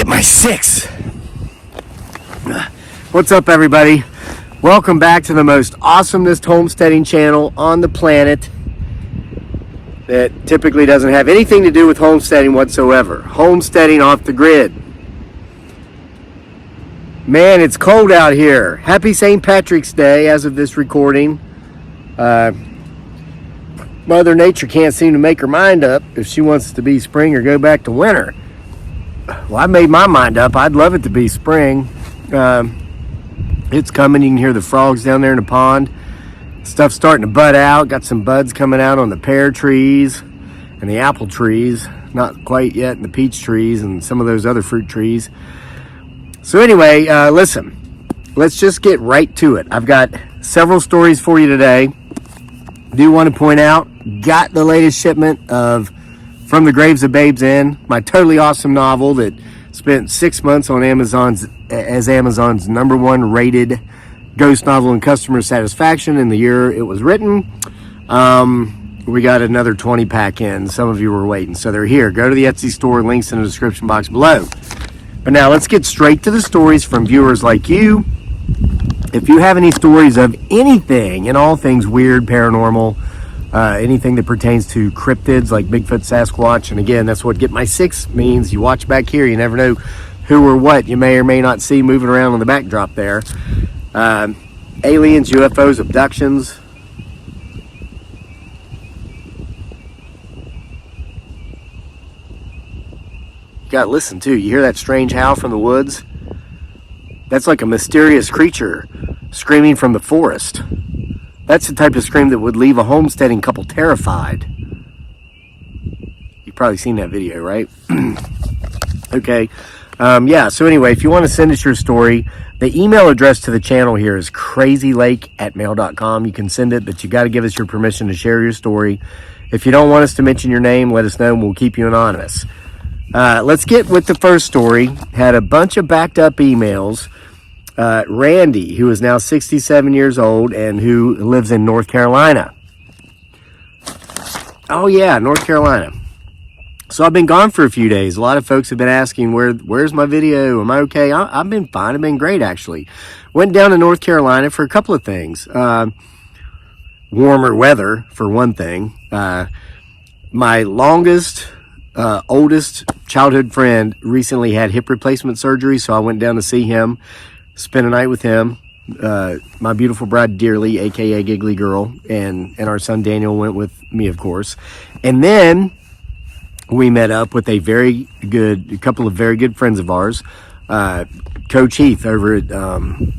get my 6. What's up, everybody? Welcome back to the most awesomest homesteading channel on the planet that typically doesn't have anything to do with homesteading whatsoever. Homesteading off the grid. Man, it's cold out here. Happy St. Patrick's Day as of this recording. Mother Nature can't seem to make her mind up if she wants it to be spring or go back to winter. Well, I made my mind up. I'd love it to be spring. It's coming. You can hear the frogs down there in the pond. Stuff's starting to bud out. Got some buds coming out on the pear trees and the apple trees. Not quite yet in the peach trees and some of those other fruit trees. So anyway, listen, let's just get right to it. I've got several stories for you today. Do want to point out, got the latest shipment of From the Graves of Babes Inn, my totally awesome novel that spent 6 months on Amazon's #1 rated ghost novel in customer satisfaction in the year it was written. We got another 20 pack in. Some of you were waiting, so they're here. Go to the Etsy store, links in the description box below. But now let's get straight to the stories from viewers like you. If you have any stories of anything and all things weird, paranormal, anything that pertains to cryptids like Bigfoot, Sasquatch, and again, that's what Get My 6 means. You watch back here, you never know who or what you may or may not see moving around on the backdrop there. Aliens, UFOs, abductions. You gotta listen too. You hear that strange howl from the woods? That's like a mysterious creature screaming from the forest. That's the type of scream that would leave a homesteading couple terrified. You've probably seen that video, right? Okay. Yeah, so anyway, if you want to send us your story, the email address to the channel here is crazylake@mail.com. You can send it, but you got to give us your permission to share your story. If you don't want us to mention your name, let us know and we'll keep you anonymous. Let's get with the first story. Had a bunch of backed up emails. Randy, who is now 67 years old and who lives in North Carolina. Oh yeah, North Carolina. So I've been gone for a few days. A lot of folks have been asking, where's my video? Am I okay? I've been fine. I've been great, actually. Went down to North Carolina for a couple of things. Warmer weather, for one thing. My longest, oldest childhood friend recently had hip replacement surgery, so I went down to see him. Spent a night with him, my beautiful bride Dearly, aka Giggly Girl, and our son Daniel went with me, of course. And then we met up with a couple of very good friends of ours, Coach Heath over at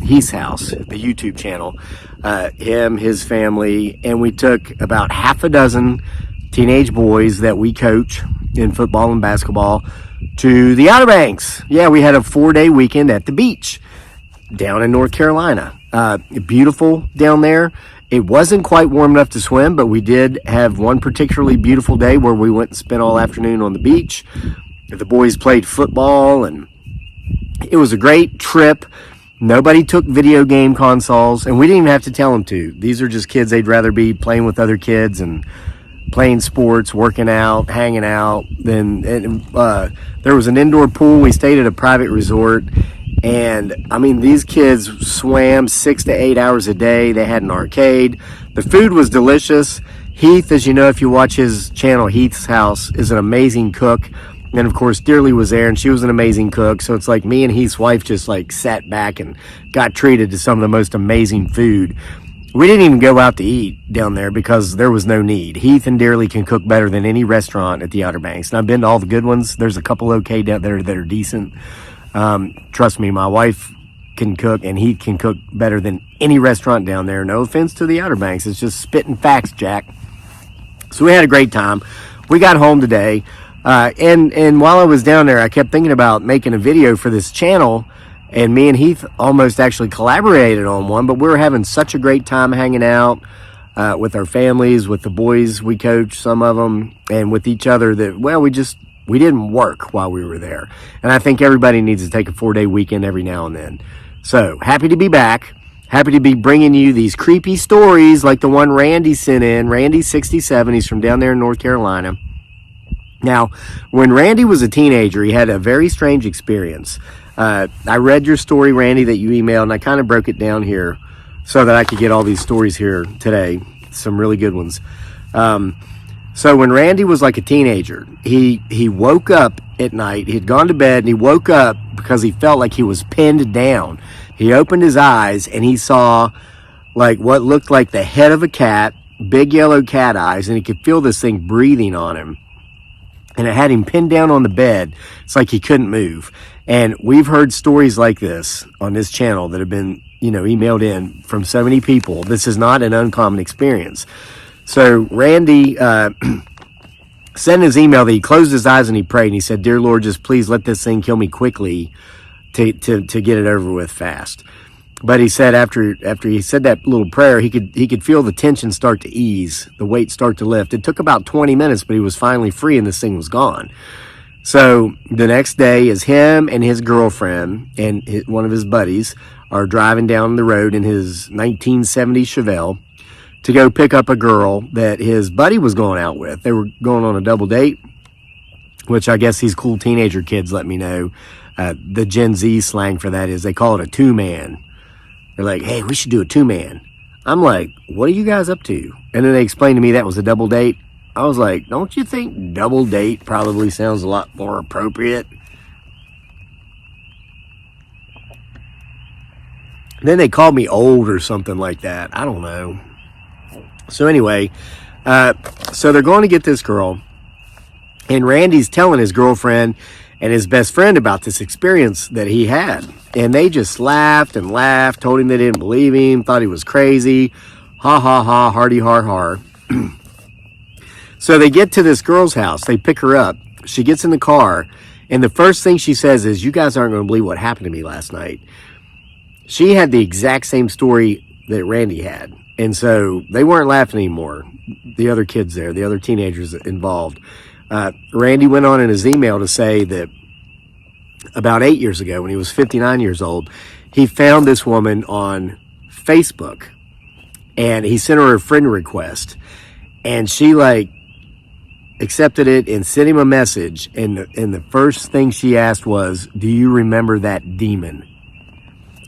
Heath's house, the YouTube channel. Him, his family, and we took about half a dozen teenage boys that we coach in football and basketball to the Outer Banks. Yeah, we had a 4-day weekend at the beach down in North Carolina. Beautiful down there. It wasn't quite warm enough to swim, but we did have one particularly beautiful day where we went and spent all afternoon on the beach. The boys played football, and it was a great trip. Nobody took video game consoles, and we didn't even have to tell them to. These are just kids. They'd rather be playing with other kids and playing sports, working out, hanging out. There was an indoor pool. We stayed at a private resort. And I mean, these kids swam 6 to 8 hours a day. They had an arcade. The food was delicious. Heath, as you know, if you watch his channel, Heath's House, is an amazing cook. And of course, Dearly was there and she was an amazing cook. So it's like me and Heath's wife just like sat back and got treated to some of the most amazing food. We didn't even go out to eat down there because there was no need. Heath and Dearly can cook better than any restaurant at the Outer Banks. And I've been to all the good ones. There's a couple okay down there that are decent. Trust me, my wife can cook and he can cook better than any restaurant down there. No offense to the Outer Banks. It's just spitting facts, Jack. So we had a great time. We got home today. And while I was down there, I kept thinking about making a video for this channel, and me and Heath almost actually collaborated on one, but we were having such a great time hanging out, with our families, with the boys we coach, some of them, and with each other that, well, we didn't work while we were there. And I think everybody needs to take a 4-day weekend every now and then. So happy to be back. Happy to be bringing you these creepy stories like the one Randy sent in. Randy's 67. He's from down there in North Carolina. Now, when Randy was a teenager, he had a very strange experience. I read your story, Randy, that you emailed, and I kind of broke it down here so that I could get all these stories here today. Some really good ones. So when Randy was like a teenager, he woke up at night. He'd gone to bed, and he woke up because he felt like he was pinned down. He opened his eyes, and he saw like what looked like the head of a cat, big yellow cat eyes, and he could feel this thing breathing on him. And it had him pinned down on the bed. It's like he couldn't move. And we've heard stories like this on this channel that have been, emailed in from so many people. This is not an uncommon experience. So Randy sent his email that he closed his eyes and he prayed. And he said, "Dear Lord, just please let this thing kill me quickly to get it over with fast." But he said after he said that little prayer, he could feel the tension start to ease, the weight start to lift. It took about 20 minutes, but he was finally free and this thing was gone. So the next day is him and his girlfriend and one of his buddies are driving down the road in his 1970 Chevelle to go pick up a girl that his buddy was going out with. They were going on a double date, which I guess these cool teenager kids let me know. The Gen Z slang for that is they call it a two-man. They're like, "Hey, we should do a two-man." I'm like, "What are you guys up to?" And then they explained to me that was a double date. I was like, "Don't you think double date probably sounds a lot more appropriate?" Then they called me old or something like that. I don't know. So anyway, so they're going to get this girl. And Randy's telling his girlfriend and his best friend about this experience that he had. And they just laughed and laughed, told him they didn't believe him, thought he was crazy. Ha, ha, ha, hardy, har, har. So they get to this girl's house. They pick her up. She gets in the car. And the first thing she says is, "You guys aren't going to believe what happened to me last night." She had the exact same story that Randy had. And so they weren't laughing anymore. The other kids there, the other teenagers involved. Randy went on in his email to say that about 8 years ago, when he was 59 years old, he found this woman on Facebook and he sent her a friend request, and she accepted it and sent him a message. And the first thing she asked was, "Do you remember that demon?"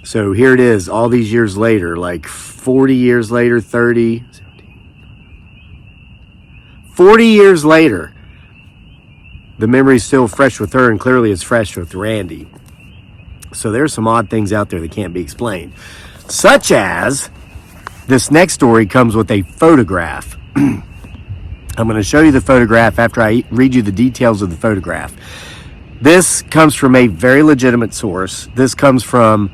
So here it is, all these years later, like 40 years later, 40 years later, the memory's still fresh with her, and clearly it's fresh with Randy. So there's some odd things out there that can't be explained. Such as, this next story comes with a photograph. I'm going to show you the photograph after I read you the details of the photograph. This comes from a very legitimate source. This comes from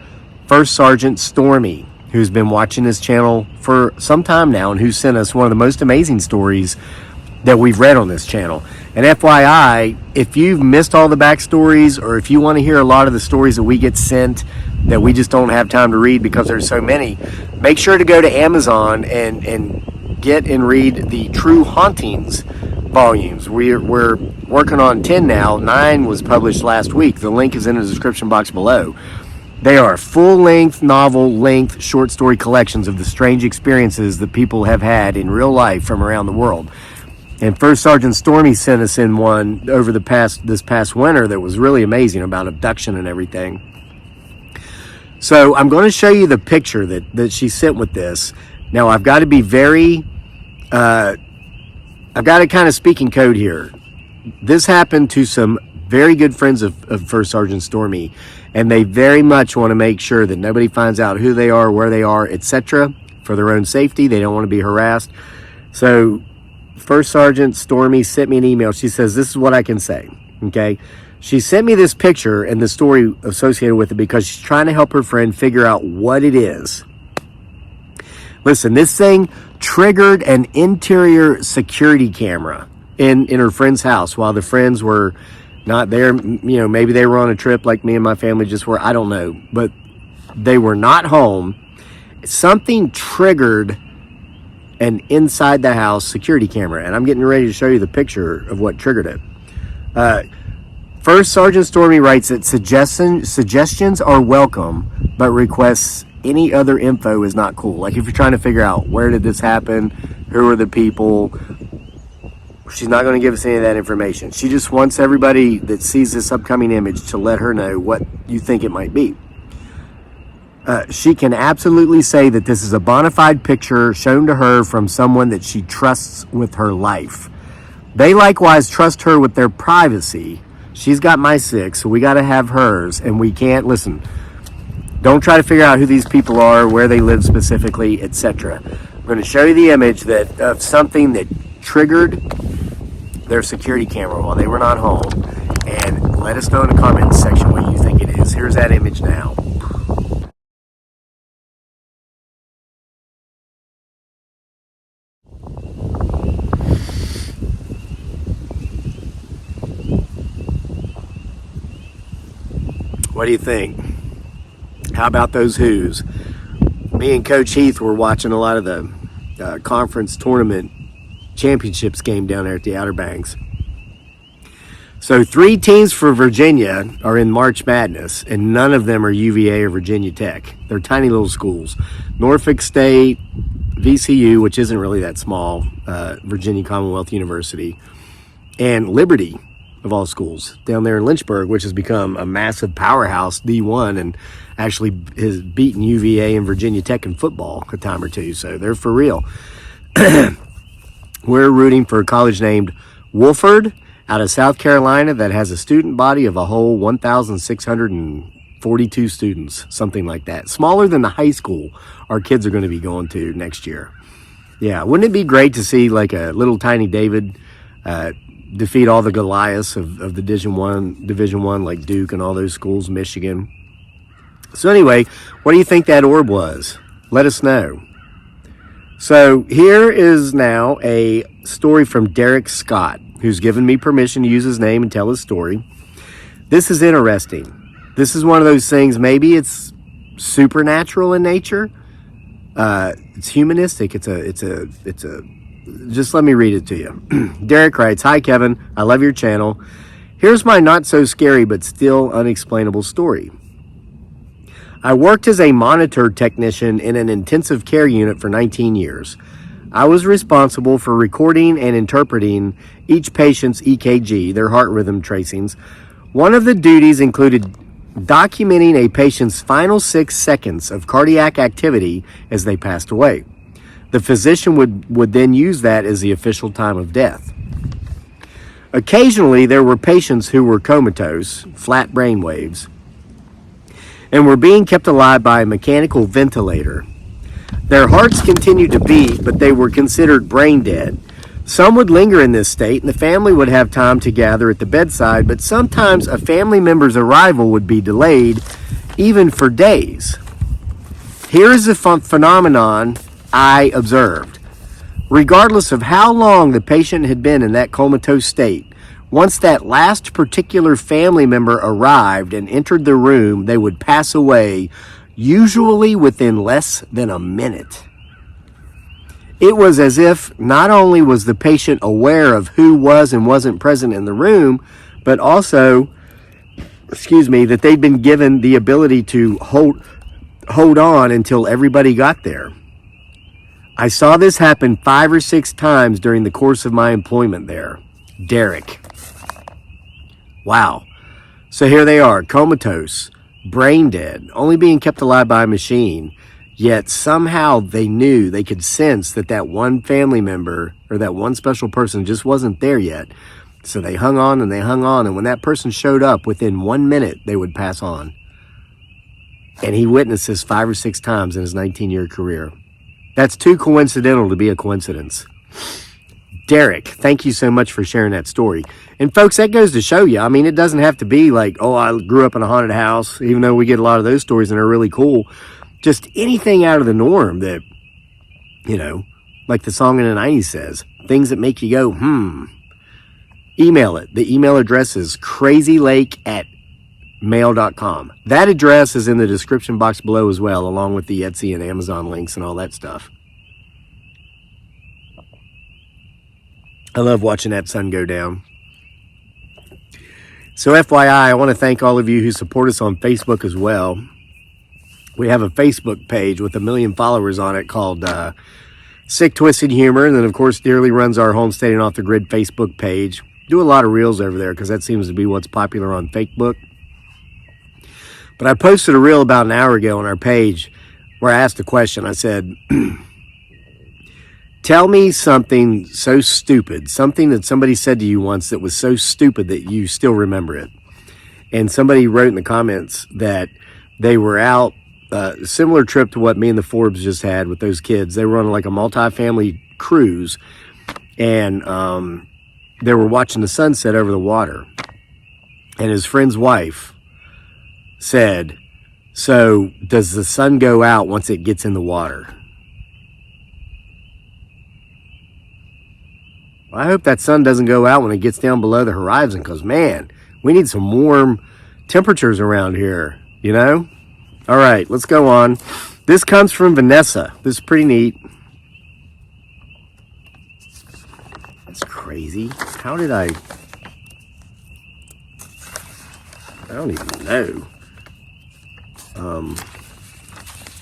First Sergeant Stormy, who's been watching this channel for some time now and who sent us one of the most amazing stories that we've read on this channel. And FYI, if you've missed all the backstories, or if you want to hear a lot of the stories that we get sent that we just don't have time to read because there's so many, make sure to go to Amazon and get and read the True Hauntings volumes. We're working on 10 now. 9 was published last week. The link is in the description box below. They are full-length, novel-length short story collections of the strange experiences that people have had in real life from around the world. And First Sergeant Stormy sent us in one over this past winter that was really amazing about abduction and everything. So I'm going to show you the picture that she sent with this. Now I've got to be I've got to kind of speak in code here. This happened to some very good friends of First Sergeant Stormy, and they very much want to make sure that nobody finds out who they are, where they are, etc. for their own safety. They don't want to be harassed. So First Sergeant Stormy sent me an email. She says, "This is what I can say." Okay. She sent me this picture and the story associated with it because she's trying to help her friend figure out what it is. Listen, this thing triggered an interior security camera in her friend's house while the friends were not there. Maybe they were on a trip like me and my family just were. I don't know. But they were not home. Something triggered an inside the house security camera, and I'm getting ready to show you the picture of what triggered it. First Sergeant Stormy writes that suggestions are welcome, but requests any other info is not cool. Like if you're trying to figure out where did this happen, who are the people, She's not going to give us any of that information. She just wants everybody that sees this upcoming image to let her know what you think it might be. She can absolutely say that this is a bona fide picture shown to her from someone that she trusts with her life. They likewise trust her with their privacy. She's got my 6, so we got to have hers, and we can't, listen, don't try to figure out who these people are, where they live specifically, etc. I'm going to show you the image of something that triggered their security camera while they were not home, and let us know in the comments section what you think it is. Here's that image now. What do you think? How about those Who's? Me and Coach Heath were watching a lot of the conference tournament championships game down there at the Outer Banks. So 3 teams for Virginia are in March Madness, and none of them are UVA or Virginia Tech. They're tiny little schools. Norfolk State, VCU, which isn't really that small, Virginia Commonwealth University, and Liberty, of all schools, down there in Lynchburg, which has become a massive powerhouse, D1, and actually has beaten UVA and Virginia Tech in football a time or two. So they're for real. We're rooting for a college named Woolford out of South Carolina that has a student body of a whole 1,642 students, something like that. Smaller than the high school our kids are going to be going to next year. Yeah, wouldn't it be great to see like a little tiny David defeat all the Goliaths of the Division One, like Duke and all those schools, Michigan. So anyway, what do you think that orb was? Let us know. So here is now a story from Derek Scott, who's given me permission to use his name and tell his story. This is interesting. This is one of those things, maybe it's supernatural in nature. It's humanistic. It's a just let me read it to you. Derek writes, "Hi, Kevin. I love your channel. Here's my not so scary but still unexplainable story. I worked as a monitor technician in an intensive care unit for 19 years. I was responsible for recording and interpreting each patient's EKG, their heart rhythm tracings. One of the duties included documenting a patient's final 6 seconds of cardiac activity as they passed away. The physician would then use that as the official time of death. Occasionally, there were patients who were comatose, flat brain waves, and were being kept alive by a mechanical ventilator. Their hearts continued to beat, but they were considered brain dead. Some would linger in this state, and the family would have time to gather at the bedside, but sometimes a family member's arrival would be delayed, even for days. Here is a phenomenon I observed. Regardless of how long the patient had been in that comatose state, once that last particular family member arrived and entered the room, they would pass away, usually within less than a minute. It was as if not only was the patient aware of who was and wasn't present in the room, but also, that they'd been given the ability to hold on until everybody got there. I saw this happen 5 or 6 times during the course of my employment there." Derek. Wow. So here they are, comatose, brain dead, only being kept alive by a machine, yet somehow they knew, they could sense that one family member or that one special person just wasn't there yet. So they hung on, and when that person showed up, within 1 minute, they would pass on. And he witnessed this 5 or 6 times in his 19-year career. That's too coincidental to be a coincidence. Derek, thank you so much for sharing that story. And folks, that goes to show you, I mean, it doesn't have to be like, oh, I grew up in a haunted house, even though we get a lot of those stories and they're really cool. Just anything out of the norm that, like the song in the 90s says, things that make you go, Email it. The email address is crazylake@mail.com. That address is in the description box below as well, along with the Etsy and Amazon links and all that stuff. I love watching that sun go down. So FYI, I want to thank all of you who support us on Facebook as well. We have a Facebook page with 1 million followers on it called Sick Twisted Humor, and then of course Dearly runs our Homesteading Off the Grid Facebook page. Do a lot of reels over there because that seems to be what's popular on Facebook. But I posted a reel about an hour ago on our page where I asked a question. I said, tell me something so stupid, something that somebody said to you once that was so stupid that you still remember it. And somebody wrote in the comments that they were out, similar trip to what me and the Forbes just had with those kids. They were on like a multi-family cruise, and they were watching the sunset over the water. And his friend's wife said, so does the sun go out once it gets in the water? Well, I hope that sun doesn't go out when it gets down below the horizon, because man, we need some warm temperatures around here, you know? All right, let's go on. This comes from Vanessa. This is pretty neat. That's crazy. How did I don't even know.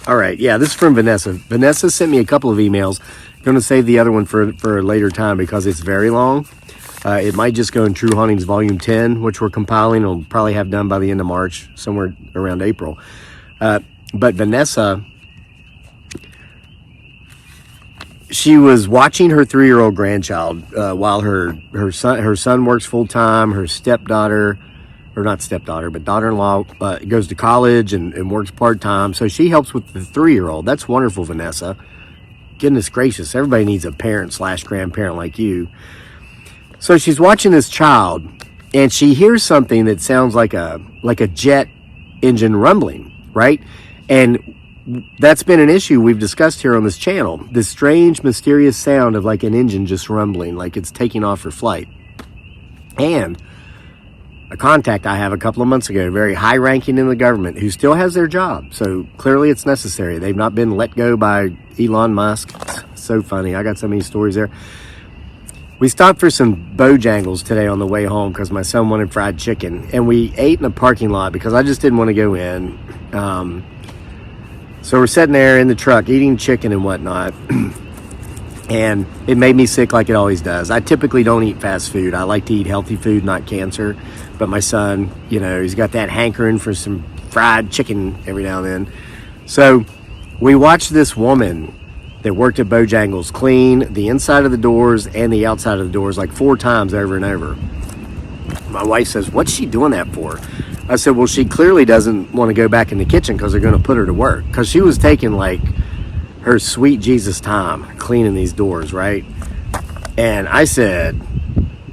All right, yeah, this is from Vanessa. Vanessa sent me a couple of emails. I'm going to save the other one for a later time because it's very long. It might just go in True Hauntings Volume 10, which we're compiling. We'll probably have done by the end of March, somewhere around April. But Vanessa, she was watching her 3-year-old grandchild while her son works full-time. Her stepdaughter, or not stepdaughter, but daughter-in-law goes to college and works part-time. So she helps with the 3-year-old. That's wonderful, Vanessa. Goodness gracious, everybody needs a parent/grandparent like you. So she's watching this child, and she hears something that sounds like a jet engine rumbling, right? And that's been an issue we've discussed here on this channel. This strange, mysterious sound of like an engine just rumbling, like it's taking off for flight. And a contact I have a couple of months ago, very high-ranking in the government, who still has their job. So clearly it's necessary. They've not been let go by Elon Musk. So funny. I got so many stories there. We stopped for some Bojangles today on the way home because my son wanted fried chicken. And we ate in a parking lot because I just didn't want to go in. So we're sitting there in the truck eating chicken and whatnot. And it made me sick like it always does. I typically don't eat fast food. I like to eat healthy food, not cancer. But my son, you know, he's got that hankering for some fried chicken every now and then. So we watched this woman that worked at Bojangles clean the inside of the doors and the outside of the doors like 4 times over and over. My wife says, what's she doing that for? I said, well, she clearly doesn't want to go back in the kitchen because they're going to put her to work. Because she was taking like her sweet Jesus time cleaning these doors, right? And I said,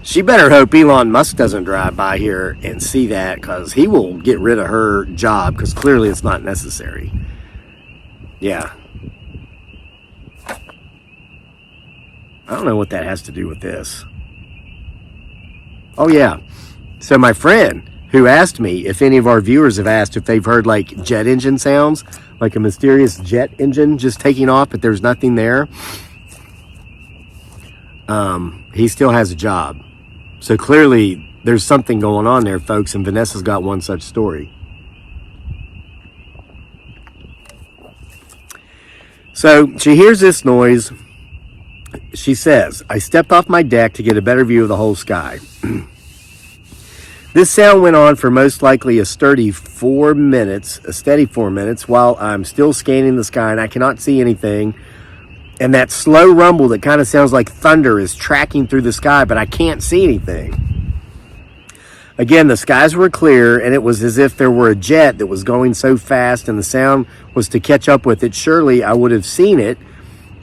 she better hope Elon Musk doesn't drive by here and see that, because he will get rid of her job because clearly it's not necessary. Yeah. I don't know what that has to do with this. Oh, yeah. So my friend who asked me if any of our viewers have asked if they've heard like jet engine sounds, like a mysterious jet engine just taking off, but there's nothing there. He still has a job. So clearly there's something going on there, folks, and Vanessa's got one such story. So she hears this noise. She says, I stepped off my deck to get a better view of the whole sky. This sound went on for most likely a steady 4 minutes, while I'm still scanning the sky and I cannot see anything. And that slow rumble that kind of sounds like thunder is tracking through the sky, but I can't see anything. Again, the skies were clear, and it was as if there were a jet that was going so fast and the sound was to catch up with it. Surely I would have seen it.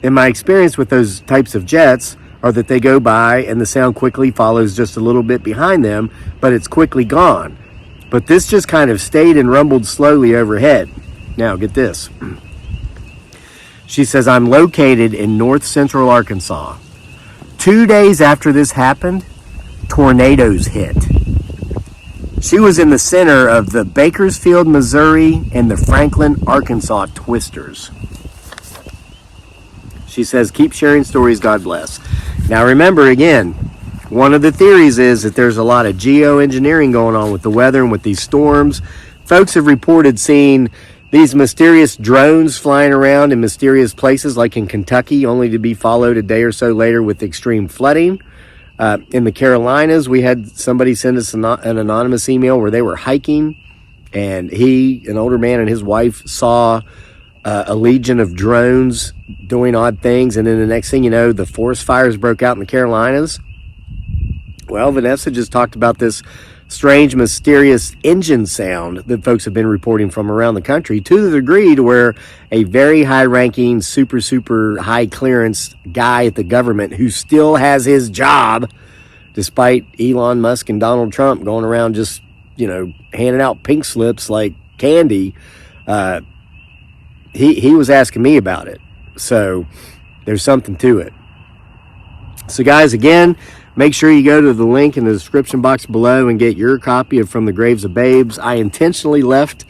In my experience with those types of jets are that they go by and the sound quickly follows just a little bit behind them, but it's quickly gone. But this just kind of stayed and rumbled slowly overhead. Now, get this. She says, I'm located in north central Arkansas. 2 days after this happened, tornadoes hit. She was in the center of the Bakersfield, Missouri, and the Franklin, Arkansas twisters. She says, keep sharing stories, God bless. Now remember, again, one of the theories is that there's a lot of geoengineering going on with the weather and with these storms. Folks have reported seeing These mysterious drones flying around in mysterious places like in Kentucky, only to be followed a day or so later with extreme flooding. In the Carolinas, we had somebody send us an anonymous email where they were hiking, and an older man and his wife, saw a legion of drones doing odd things, and then the next thing you know, the forest fires broke out in the Carolinas. Well, Vanessa just talked about this strange, mysterious engine sound that folks have been reporting from around the country, to the degree to where a very high-ranking, super high clearance guy at the government who still has his job, despite Elon Musk and Donald Trump going around just, handing out pink slips like candy, he was asking me about it. So there's something to it. So guys, again, make sure you go to the link in the description box below and get your copy of From the Graves of Babes. I intentionally left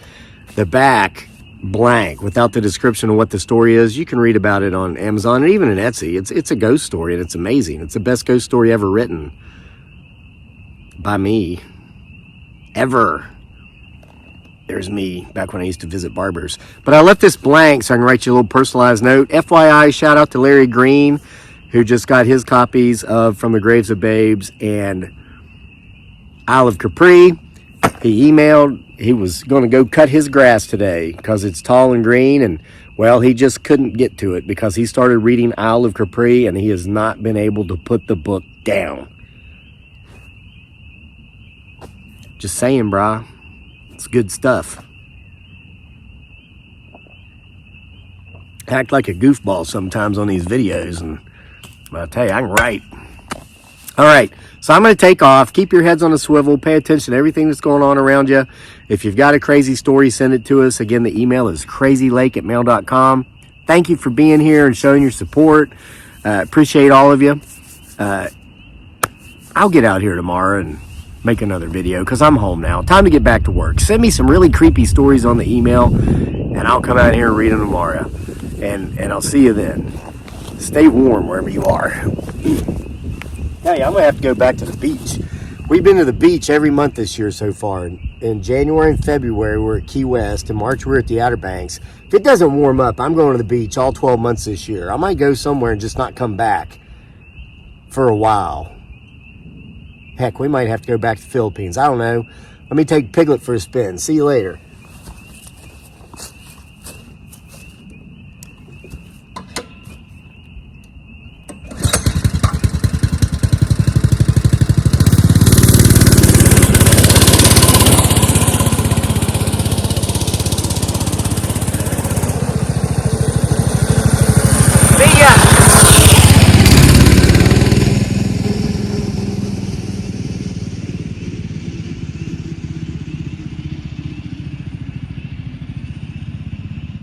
the back blank without the description of what the story is. You can read about it on Amazon and even in Etsy. It's a ghost story, and it's amazing. It's the best ghost story ever written by me. Ever. There's me back when I used to visit barbers. But I left this blank so I can write you a little personalized note. FYI, shout out to Larry Green, who just got his copies of From the Graves of Babes and Isle of Capri. He emailed, he was going to go cut his grass today because it's tall and green, and, well, he just couldn't get to it because he started reading Isle of Capri, and he has not been able to put the book down. Just saying, brah. It's good stuff. Act like a goofball sometimes on these videos, and I tell you, I can write. All right, so I'm going to take off. Keep your heads on a swivel. Pay attention to everything that's going on around you. If you've got a crazy story, send it to us. Again, the email is crazylake@mail.com. Thank you for being here and showing your support. Appreciate all of you. I'll get out here tomorrow and make another video because I'm home now. Time to get back to work. Send me some really creepy stories on the email, and I'll come out here and read them tomorrow. And I'll see you then. Stay warm wherever you are. Hey, I'm going to have to go back to the beach. We've been to the beach every month this year so far. In January and February, we're at Key West. In March, we're at the Outer Banks. If it doesn't warm up, I'm going to the beach all 12 months this year. I might go somewhere and just not come back for a while. Heck, we might have to go back to the Philippines. I don't know. Let me take Piglet for a spin. See you later.